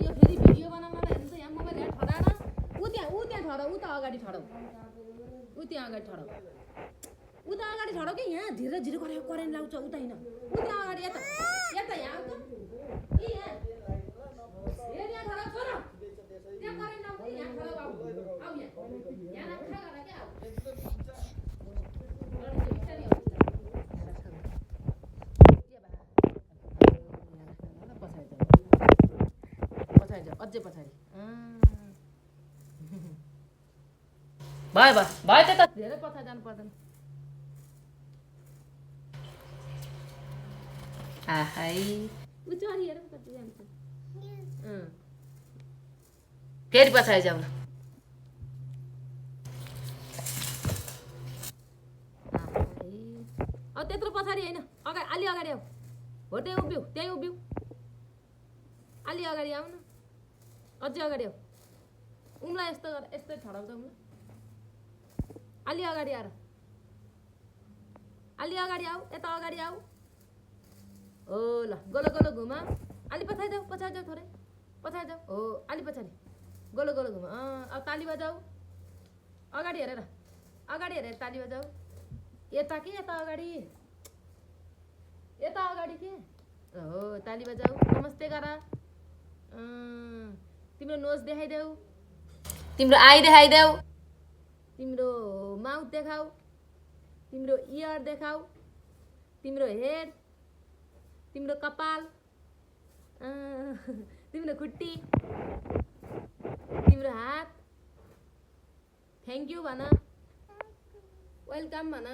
यो फेरि भिडियो बनाउनलाई हेर्नु त यहाँ मोबाइल हेर ठडाडा ऊ त्यहाँ ठडाउ ऊ त अगाडि ठडाउ ऊ त्यहाँ अगाडि ठडाउ ऊ त अगाडि ठडाउ कि यहाँ धीरे धीरे गरेर करेन्ट लाउँछ ऊ त होइन ऊ त्यहाँ अगाडि यता यहाँ आऊ त ए यहाँ हेर यहाँ ठडाउ छोरा त्यहाँ करेन्ट लाउँछ यहाँ ठडाउ आऊ यहाँ राख्खा गर के आऊ अझै पछाडि भयो त्यो त धेरै पछाडि जानु पर्दैन आहाई ऊ चरी हेर कति जान्छ फेरि पछाडि जाऊ न अब त्यत्रो पछाडि होइन अगाडि अलि अगाडि आऊ हो त्यही उभिउ अलि अगाडि आऊ न अझै अगाडि आऊ उम्ला यस्तै ठडाउँछ उम्ला अलि अगाडि आएर अलि अगाडि आऊ यता अगाडि आऊ हो ल गोलो घुमा अलि पछाडि जाऊ थोरै पछाडि जाऊ हो अलि पछाडि गोलो घुमा अब ताली बजाऊ अगाडि हेरेर ताली बजाऊ यता कि यता अगाडि के हो ताली बजाऊ नमस्ते गर तिम्रो नोज देखाइदेऊ तिम्रो आई देखाइदेऊ तिम्रो माउथ देखाऊ तिम्रो इयर देखाऊ तिम्रो हेड तिम्रो कपाल तिम्रो खुट्टी तिम्रो हात थ्याङ्क यू भन वेलकम भन